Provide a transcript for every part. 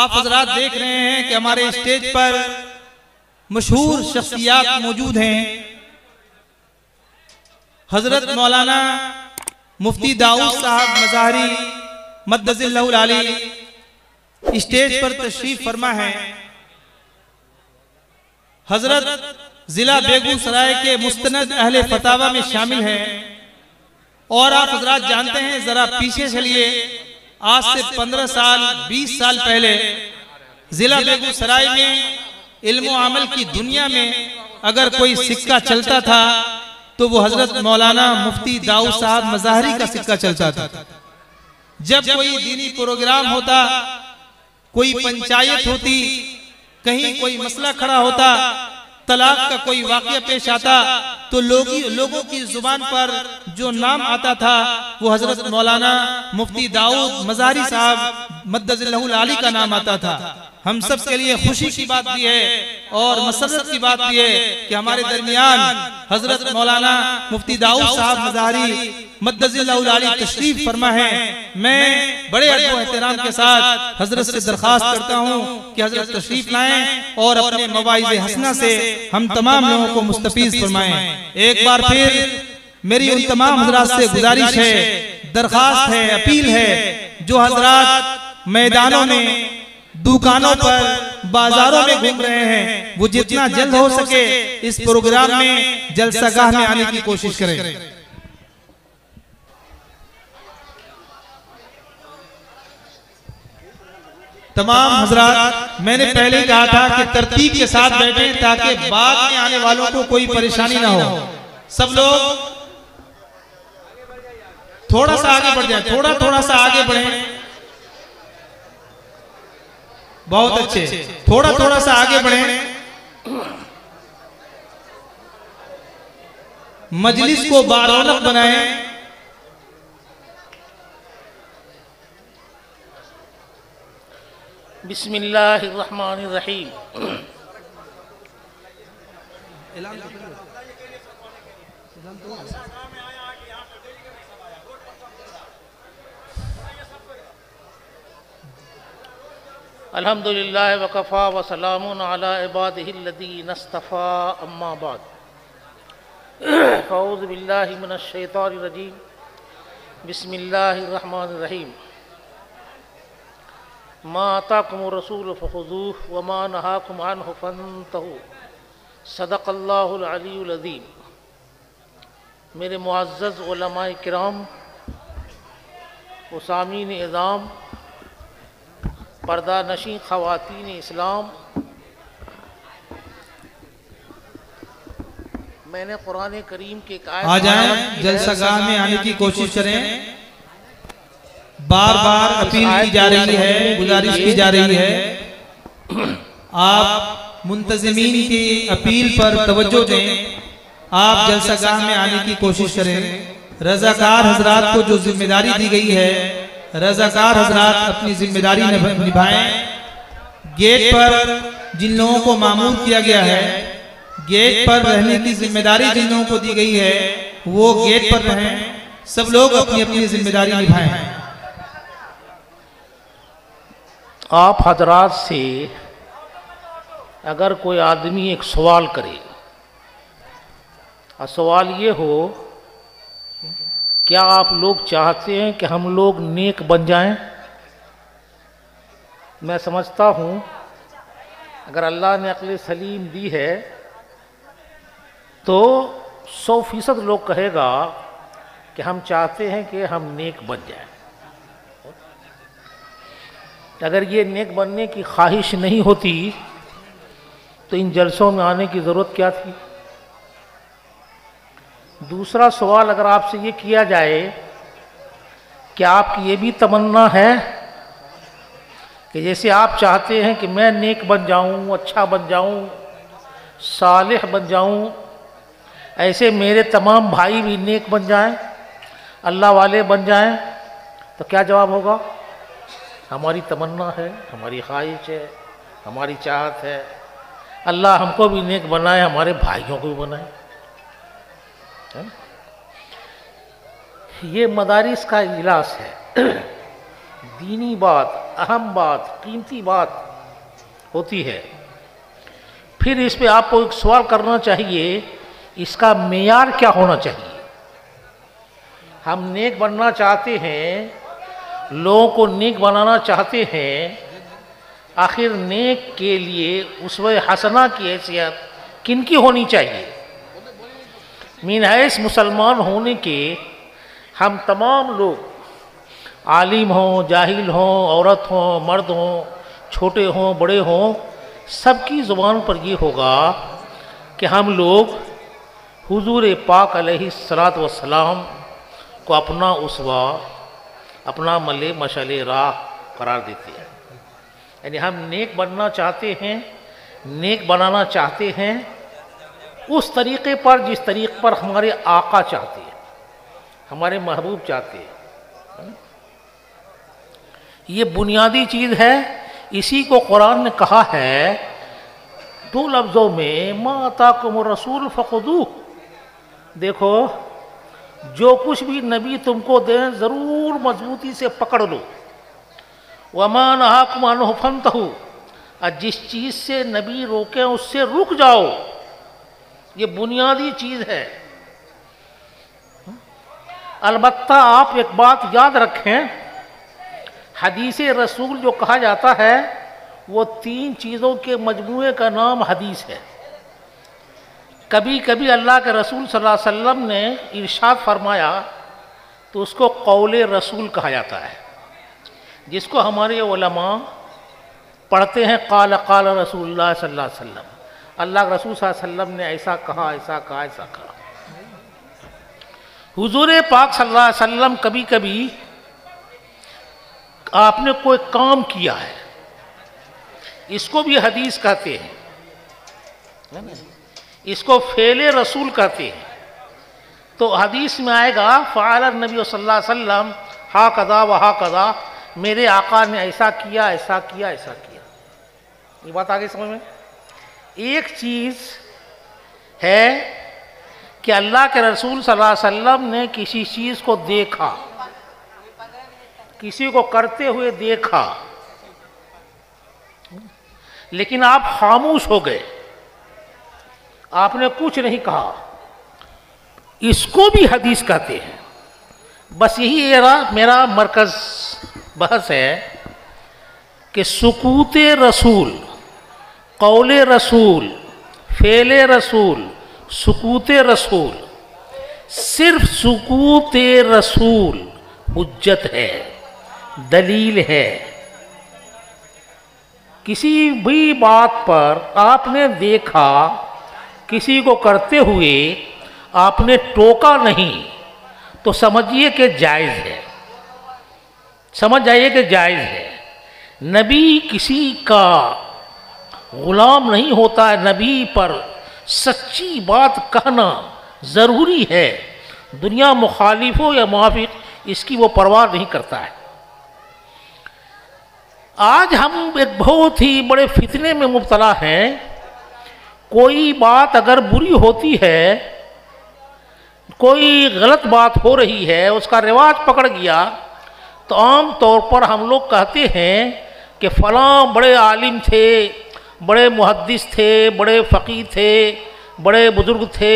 آپ حضرات دیکھ رہے ہیں کہ ہمارے اسٹیج پر مشہور شخصیات موجود ہیں. حضرت مولانا مفتی داؤد صاحب مظاہری مدد اللہ العلی اسٹیج پر تشریف فرما ہے. حضرت ضلع بیگو سرائے کے مستند اہل فتاوی میں شامل ہیں. اور آپ حضرات جانتے ہیں، ذرا پیچھے چلیے، آج سے 15 سال 20 سال پہلے ضلع بیگو سرائے میں علم و عمل کی دنیا میں اگر کوئی سکہ چلتا تھا تو وہ حضرت مولانا مفتی داؤد صاحب مظاہری کا سکہ چلتا تھا. جب کوئی دینی پروگرام ہوتا، کوئی پنچایت ہوتی، کہیں کوئی مسئلہ کھڑا ہوتا، طلاق کا کوئی واقعہ پیش آتا، تو لوگوں کی زبان پر جو نام آتا تھا وہ حضرت مولانا مفتی داؤد مظاہری صاحب مدد اللہ العلی کا نام آتا تھا. ہم سب کے لیے خوشی کی بات بھی ہے اور مسرت کی بات بھی ہے کہ ہمارے درمیان حضرت مولانا مفتی داؤد صاحب مظاہری مدد اللہ العلی تشریف فرما ہے. میں بڑے ادب و احترام کے ساتھ حضرت سے درخواست کرتا ہوں کہ حضرت تشریف لائیں اور اپنے مواعظ حسنہ سے ہم تمام لوگوں کو مستفیض فرمائیں. ایک بار پھر میری ان تمام حضرات سے گزارش ہے، درخواست ہے، اپیل ہے، جو حضرات میدانوں میں، دکانوں پر، بازاروں میں گھوم رہے ہیں، وہ جتنا جلد ہو سکے اس پروگرام میں جلسہ گاہ میں آنے کی کوشش کریں. تمام حضرات، میں نے پہلے کہا تھا کہ ترتیب کے ساتھ بیٹھیں تاکہ بعد میں آنے والوں کو کوئی پریشانی نہ ہو. سب لوگ تھوڑا سا آگے بڑھ جائیں، تھوڑا سا آگے بڑھیں. بہت اچھے، تھوڑا سا آگے بڑھیں. مجلس کو بارونق بنائیں. بسم اللہ الرحمن الرحیم. الحمدللہ وکفا وسلام علی عبادہ الذین اصطفی، اما بعد. اعوذ باللہ من الشیطان الرجیم. بسم اللہ الرحمن الرحیم. ما آتاکم الرسول فخذوہ وما نہاکم عنہ فانتہوا. صدق اللہ العلی العظیم. میرے معزز علماء کرام، سامعین اعظام، پردہ نشین خواتین اسلام، میں نے قرآن کریم کے آ جائیں، جلسہ گاہ میں آنے کی کوشش کریں. بار بار اپیل کی جا رہی ہے، گزارش کی جا رہی ہے، آپ منتظمین کی اپیل پر توجہ دیں. آپ جلسہ گاہ میں آنے کی کوشش کریں. رضاکار حضرات کو جو ذمہ داری دی گئی ہے، رضاکار حضرات اپنی ذمہ داری نبھائیں. گیٹ پر جن لوگوں کو مامور کیا گیا ہے، گیٹ پر رہنے کی ذمہ داری جن لوگوں کو دی گئی ہے، وہ گیٹ پر رہیں. سب لوگ اپنی اپنی ذمہ داری نبھائیں. آپ حضرات سے اگر کوئی آدمی ایک سوال کرے، اور سوال یہ ہو، کیا آپ لوگ چاہتے ہیں کہ ہم لوگ نیک بن جائیں؟ میں سمجھتا ہوں اگر اللہ نے عقل سلیم دی ہے تو 100% لوگ کہے گا کہ ہم چاہتے ہیں کہ ہم نیک بن جائیں. اگر یہ نیک بننے کی خواہش نہیں ہوتی تو ان جلسوں میں آنے کی ضرورت کیا تھی؟ دوسرا سوال اگر آپ سے یہ کیا جائے کہ آپ کی یہ بھی تمنا ہے کہ جیسے آپ چاہتے ہیں کہ میں نیک بن جاؤں، اچھا بن جاؤں، صالح بن جاؤں، ایسے میرے تمام بھائی بھی نیک بن جائیں، اللہ والے بن جائیں، تو کیا جواب ہوگا؟ ہماری تمنا ہے، ہماری خواہش ہے، ہماری چاہت ہے. اللہ ہم کو بھی نیک بنائے، ہمارے بھائیوں کو بھی بنائے. یہ مدارس کا اجلاس ہے، دینی بات اہم بات، قیمتی بات ہوتی ہے۔ پھر اس پہ آپ کو ایک سوال کرنا چاہیے، اس کا معیار کیا ہونا چاہیے؟ ہم نیک بننا چاہتے ہیں، لوگوں کو نیک بنانا چاہتے ہیں، آخر نیک کے لیے اسوہ حسنہ کی حیثیت کن کی ہونی چاہیے؟ من حیث مسلمان ہونے کے ہم تمام لوگ، عالم ہوں، جاہل ہوں، عورت ہوں، مرد ہوں، چھوٹے ہوں، بڑے ہوں، سب کی زبان پر یہ ہوگا کہ ہم لوگ حضور پاک علیہ الصلوۃ والسلام کو اپنا اسوہ، اپنا ملے مشعل راہ قرار دیتے ہیں۔ یعنی ہم نیک بننا چاہتے ہیں، نیک بنانا چاہتے ہیں اس طریقے پر جس طریقے پر ہمارے آقا چاہتے ہیں، ہمارے محبوب چاہتے ہیں۔ یہ بنیادی چیز ہے، اسی کو قرآن نے کہا ہے دو لفظوں میں، ما آتاکم الرسول فخذوہ۔ دیکھو، جو کچھ بھی نبی تم کو دیں ضرور مضبوطی سے پکڑ لو، وما نہاکم عنہ فانتہوا، اور جس چیز سے نبی روکیں اس سے رک جاؤ۔ یہ بنیادی چیز ہے۔ البتہ آپ ایک بات یاد رکھیں، حدیث رسول جو کہا جاتا ہے وہ 3 چیزوں کے مجموعے کا نام حدیث ہے۔ کبھی کبھی اللہ کے رسول صلی اللہ علیہ وسلم نے ارشاد فرمایا تو اس کو قول رسول کہا جاتا ہے، جس کو ہمارے علماء پڑھتے ہیں قال قال رسول اللہ صلی اللہ علیہ وسلم، اللہ کے رسول صلی اللہ علیہ وسلم نے ایسا کہا، ایسا کہا، ایسا کہا۔ حضور پاک صلی اللہ علیہ وسلم کبھی کبھی آپ نے کوئی کام کیا ہے، اس کو بھی حدیث کہتے ہیں، اس کو فعل رسول کہتے ہیں۔ تو حدیث میں آئے گا فعل النبی صلی اللہ علیہ وسلم ہاکذا وہاکذا، میرے آقا نے ایسا کیا، ایسا کیا، ایسا کیا۔ یہ بات آگے سمجھ میں؟ ایک چیز ہے کہ اللہ کے رسول صلی اللہ علیہ وسلم نے کسی چیز کو دیکھا، کسی کو کرتے ہوئے دیکھا، لیکن آپ خاموش ہو گئے، آپ نے کچھ نہیں کہا، اس کو بھی حدیث کہتے ہیں۔ بس یہی میرا مرکز بحث ہے کہ سکوت رسول، قول رسول، فعل رسول، سکوت رسول، صرف سکوت رسول حجت ہے، دلیل ہے۔ کسی بھی بات پر آپ نے دیکھا، کسی کو کرتے ہوئے آپ نے ٹوکا نہیں تو سمجھیے کہ جائز ہے، سمجھ جائیے کہ جائز ہے۔ نبی کسی کا غلام نہیں ہوتا ہے، نبی پر سچی بات کہنا ضروری ہے، دنیا مخالف ہو یا موافق اس کی وہ پرواہ نہیں کرتا ہے۔ آج ہم ایک بہت ہی بڑے فتنے میں مبتلا ہیں، کوئی بات اگر بری ہوتی ہے، کوئی غلط بات ہو رہی ہے، اس کا رواج پکڑ گیا تو عام طور پر ہم لوگ کہتے ہیں کہ فلاں بڑے عالم تھے، بڑے محدث تھے، بڑے فقیہ تھے، بڑے بزرگ تھے،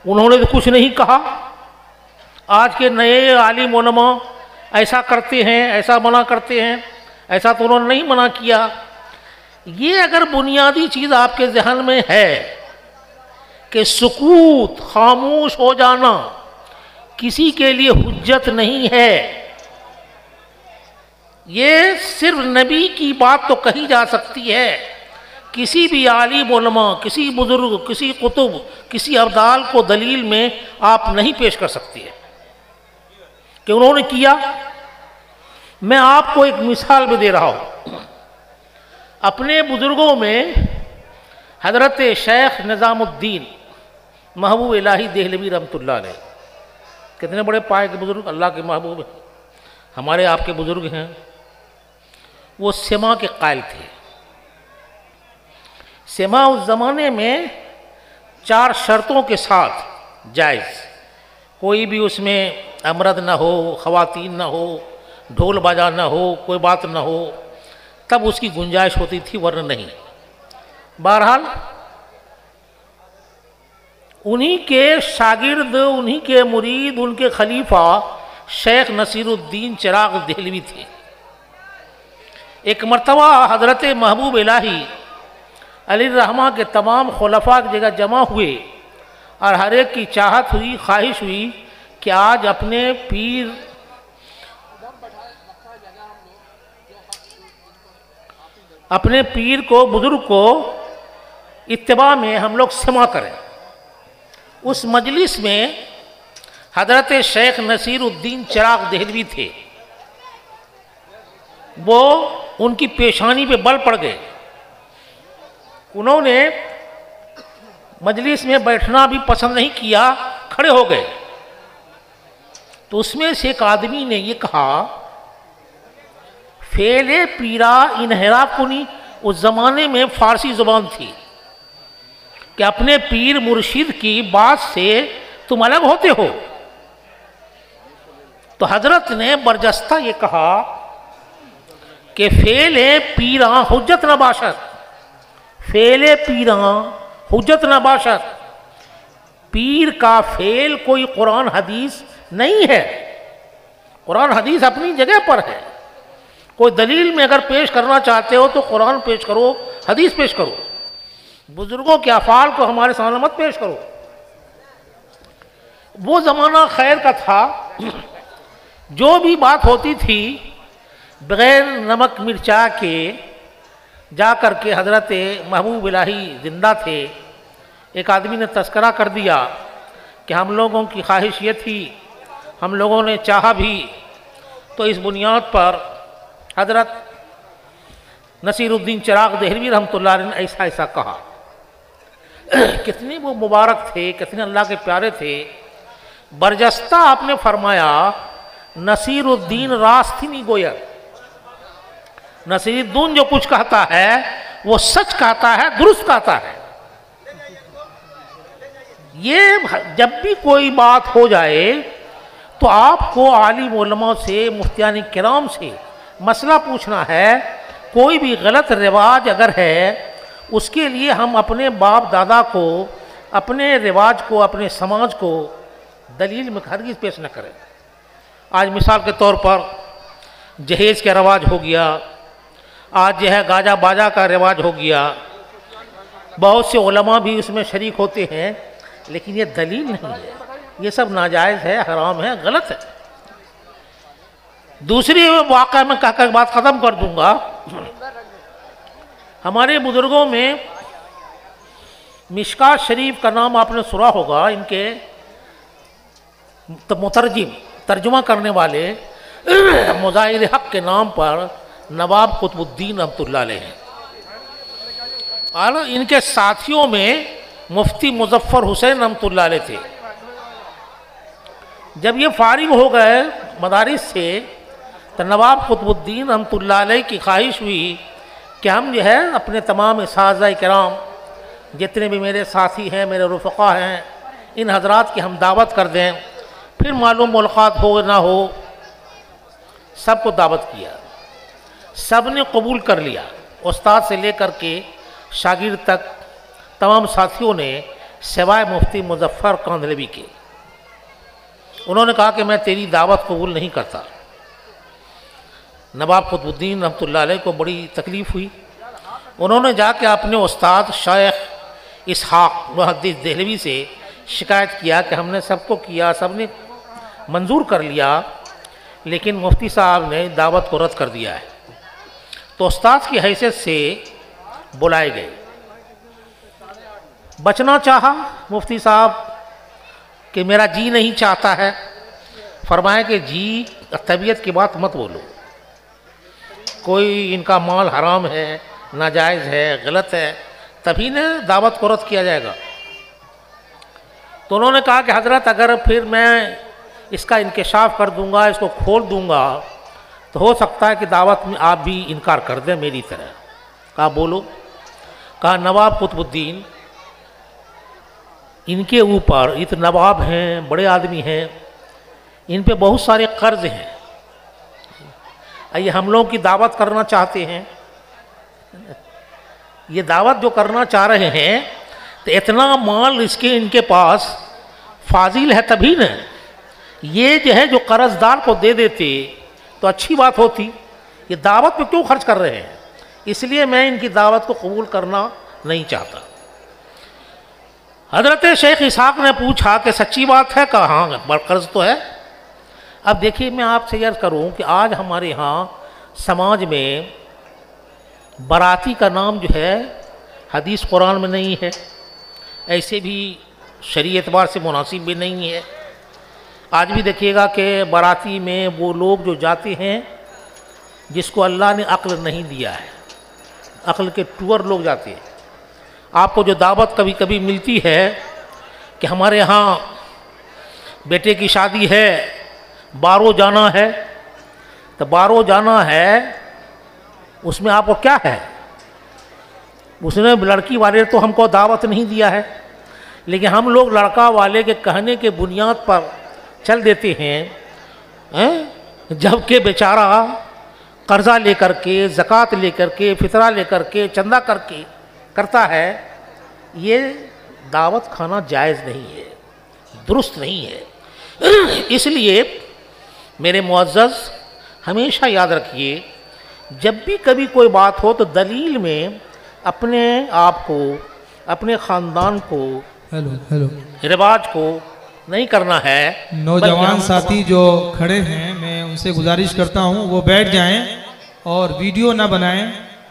انہوں نے تو کچھ نہیں کہا۔ آج کے نئے عالم علماء ایسا کرتے ہیں، ایسا منع کرتے ہیں، ایسا تو انہوں نے نہیں منع کیا۔ یہ اگر بنیادی چیز آپ کے ذہن میں ہے کہ سکوت، خاموش ہو جانا کسی کے لیے حجت نہیں ہے، یہ صرف نبی کی بات تو کہی جا سکتی ہے، کسی بھی عالم علماء، کسی بزرگ، کسی قطب، کسی ابدال کو دلیل میں آپ نہیں پیش کر سکتے ہیں کہ انہوں نے کیا۔ میں آپ کو ایک مثال بھی دے رہا ہوں۔ اپنے بزرگوں میں حضرت شیخ نظام الدین محبوب الہی دہلوی رحمۃ اللہ علیہ، کتنے بڑے پائے کے بزرگ، اللہ کے محبوب ہیں، ہمارے آپ کے بزرگ ہیں۔ وہ سما کے قائل تھے۔ سما اس زمانے میں 4 شرطوں کے ساتھ جائز، کوئی بھی اس میں امرد نہ ہو، خواتین نہ ہو، ڈھول باجا نہ ہو، کوئی بات نہ ہو، تب اس کی گنجائش ہوتی تھی، ورنہ نہیں۔ بہرحال انہی کے شاگرد، انہی کے مرید، ان کے خلیفہ شیخ نصیر الدین چراغ دہلوی تھے۔ ایک مرتبہ حضرت محبوب الہی علیہ الرحمہ کے تمام خلفاء کی جگہ جمع ہوئے اور ہر ایک کی چاہت ہوئی، خواہش ہوئی کہ آج اپنے پیر کو، بزرگ کو اتباع میں ہم لوگ سماع کریں۔ اس مجلس میں حضرت شیخ نصیر الدین چراغ دہلوی تھے، وہ ان کی پیشانی پہ بل پڑ گئے۔ انہوں نے مجلس میں بیٹھنا بھی پسند نہیں کیا، کھڑے ہو گئے۔ تو اس میں سے ایک آدمی نے یہ کہا، فعلِ پیرا انحراف کنی، اس زمانے میں فارسی زبان تھی کہ اپنے پیر مرشد کی بات سے تم الگ ہوتے ہو۔ تو حضرت نے برجستہ یہ کہا کہ فعل پیراں حجت نہ باشد، فعل پیراں حجت نہ باشد، پیر کا فعل کوئی قرآن حدیث نہیں ہے، قرآن حدیث اپنی جگہ پر ہے۔ کوئی دلیل میں اگر پیش کرنا چاہتے ہو تو قرآن پیش کرو، حدیث پیش کرو، بزرگوں کے افعال کو ہمارے سامنے مت پیش کرو۔ وہ زمانہ خیر کا تھا، جو بھی بات ہوتی تھی بغیر نمک مرچا کے جا کر کے حضرت محبوب الہی زندہ تھے، ایک آدمی نے تذکرہ کر دیا کہ ہم لوگوں کی خواہش یہ تھی، ہم لوگوں نے چاہا بھی، تو اس بنیاد پر حضرت نصیر الدین چراغ دہلوی رحمۃ اللہ علیہ نے ایسا کہا۔ کتنے وہ مبارک تھے، کتنے اللہ کے پیارے تھے۔ برجستہ آپ نے فرمایا، نصیر الدین راست ہی نہیں گویر، نصیر الدین جو کچھ کہتا ہے وہ سچ کہتا ہے، درست کہتا ہے۔ یہ جب بھی کوئی بات ہو جائے تو آپ کو عالم علماء سے، مفتیان کرام سے مسئلہ پوچھنا ہے۔ کوئی بھی غلط رواج اگر ہے، اس کے لیے ہم اپنے باپ دادا کو، اپنے رواج کو، اپنے سماج کو دلیل میں ہرگز پیش نہ کریں۔ آج مثال کے طور پر جہیز کا رواج ہو گیا، آج جو ہے گاجا باجا کا رواج ہو گیا، بہت سے علماء بھی اس میں شریک ہوتے ہیں، لیکن یہ دلیل نہیں ہے، یہ سب ناجائز ہے، حرام ہے، غلط ہے۔ دوسری واقعہ میں کہہ کر بات ختم کر دوں گا۔ ہمارے بزرگوں میں مشکات شریف کا نام آپ نے سنا ہوگا، ان کے مترجم، ترجمہ کرنے والے مظاہر حق کے نام پر نواب قطب الدین رحمۃ اللہ علیہ ہیں، اور ان کے ساتھیوں میں مفتی مظفر حسین رحمۃ اللہ علیہ تھے۔ جب یہ فارغ ہو گئے مدارس سے تو نواب قطب الدین رحمۃ اللہ علیہ کی خواہش ہوئی کہ ہم جو ہے اپنے تمام اساتذہ کرام، جتنے بھی میرے ساتھی ہیں، میرے رفقا ہیں، ان حضرات کی ہم دعوت کر دیں، پھر معلوم ملاقات ہو نہ ہو۔ سب کو دعوت کیا، سب نے قبول کر لیا، استاد سے لے کر کے شاگرد تک تمام ساتھیوں نے، سوائے مفتی مظفر کاندھلوی کے۔ انہوں نے کہا کہ میں تیری دعوت قبول نہیں کرتا۔ نواب قطب الدین رحمۃ اللہ علیہ کو بڑی تکلیف ہوئی۔ انہوں نے جا کے اپنے استاد شیخ اسحاق محدث دہلوی سے شکایت کیا کہ ہم نے سب کو کیا، سب نے منظور کر لیا، لیکن مفتی صاحب نے دعوت کو رد کر دیا ہے۔ تو استاد کی حیثیت سے بلائے گئے، بچنا چاہا مفتی صاحب کہ میرا جی نہیں چاہتا ہے۔ فرمایا کہ جی طبیعت کی بات مت بولو، کوئی ان کا مال حرام ہے، ناجائز ہے، غلط ہے، تبھی نہ دعوت کو رد کیا جائے گا۔ تو انہوں نے کہا کہ حضرت اگر پھر میں اس کا انکشاف کر دوں گا، اس کو کھول دوں گا، تو ہو سکتا ہے کہ دعوت میں آپ بھی انکار کر دیں میری طرح۔ کہا بولو۔ کہا نواب قطب الدین، ان کے اوپر، یہ تو نواب ہیں، بڑے آدمی ہیں، ان پہ بہت سارے قرض ہیں، یہ ہم لوگ کی دعوت کرنا چاہتے ہیں، یہ دعوت جو کرنا چاہ رہے ہیں تو اتنا مال ان کے پاس فاضل ہے تبھی نا، یہ جو ہے جو قرض دار کو دے دیتے تو اچھی بات ہوتی، یہ دعوت پہ کیوں خرچ کر رہے ہیں؟ اس لیے میں ان کی دعوت کو قبول کرنا نہیں چاہتا۔ حضرت شیخ اسحاق نے پوچھا کہ سچی بات ہے؟ کہا ہاں قرض تو ہے۔ اب دیکھیے میں آپ سے عرض کروں کہ آج ہمارے ہاں سماج میں باراتی کا نام جو ہے حدیث قرآن میں نہیں ہے، ایسے بھی شرعی اعتبار سے مناسب بھی نہیں ہے۔ آج بھی دیکھیے گا کہ باراتی میں وہ لوگ جو جاتے ہیں جس کو اللہ نے عقل نہیں دیا ہے، عقل کے ٹور لوگ جاتے ہیں۔ آپ کو جو دعوت کبھی کبھی ملتی ہے کہ ہمارے ہاں بیٹے کی شادی ہے، بارو جانا ہے، تو بارو جانا ہے، اس میں آپ کو کیا ہے؟ اس نے لڑکی والے تو ہم کو دعوت نہیں دیا ہے، لیکن ہم لوگ لڑکا والے کے کہنے کے بنیاد پر چل دیتے ہیں، جبکہ بیچارہ قرضہ لے کر کے، زکوٰۃ لے کر کے، فطرہ لے کر کے، چندہ کر کے کرتا ہے۔ یہ دعوت کھانا جائز نہیں ہے، درست نہیں ہے۔ اس لیے میرے معزز ہمیشہ یاد رکھیے، جب بھی کبھی کوئی بات ہو تو دلیل میں اپنے آپ کو، اپنے خاندان کو، رواج کو نہیں کرنا ہے۔ نوجوان ساتھی جو کھڑے ہیں میں ان سے گزارش کرتا ہوں وہ بیٹھ جائیں اور ویڈیو نہ بنائیں۔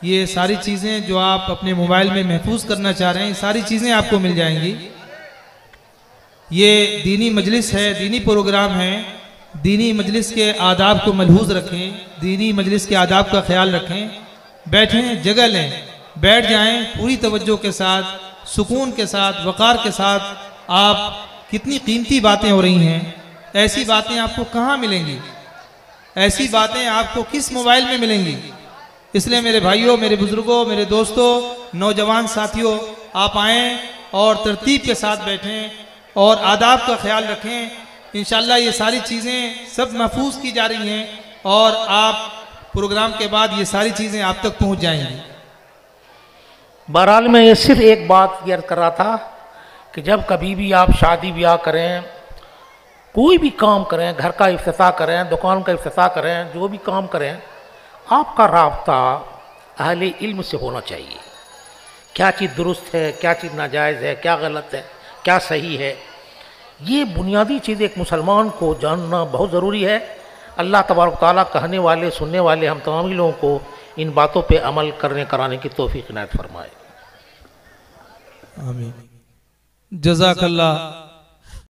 یہ ساری چیزیں جو آپ اپنے موبائل میں محفوظ کرنا چاہ رہے ہیں، ساری چیزیں آپ کو مل جائیں گی۔ یہ دینی مجلس ہے، دینی پروگرام ہے، دینی مجلس کے آداب کو ملحوظ رکھیں، دینی مجلس کے آداب کا خیال رکھیں۔ بیٹھیں، جگہ لیں، بیٹھ جائیں پوری توجہ کے ساتھ، سکون کے ساتھ، وقار کے ساتھ۔ آپ کتنی قیمتی باتیں ہو رہی ہیں، ایسی باتیں آپ کو کہاں ملیں گی؟ ایسی باتیں آپ کو کس موبائل میں ملیں گی؟ اس لیے میرے بھائیوں، میرے بزرگوں، میرے دوستوں، نوجوان ساتھیوں، آپ آئیں اور ترتیب کے ساتھ بیٹھیں اور آداب کا خیال رکھیں۔ انشاءاللہ یہ ساری چیزیں سب محفوظ کی جا رہی ہیں اور آپ پروگرام کے بعد یہ ساری چیزیں آپ تک پہنچ جائیں گی۔ بہرحال میں یہ صرف ایک بات یہ کر رہا تھا کہ جب کبھی بھی آپ شادی بیاہ کریں، کوئی بھی کام کریں، گھر کا افتتاح کریں، دکان کا افتتاح کریں، جو بھی کام کریں، آپ کا رابطہ اہل علم سے ہونا چاہیے۔ کیا چیز درست ہے، کیا چیز ناجائز ہے، کیا غلط ہے، کیا صحیح ہے، یہ بنیادی چیز ایک مسلمان کو جاننا بہت ضروری ہے۔ اللہ تبارک تعالیٰ کہنے والے، سننے والے ہم تمام لوگوں کو ان باتوں پہ عمل کرانے کی توفیق عنایت فرمائے۔ آمین۔ جزاک اللہ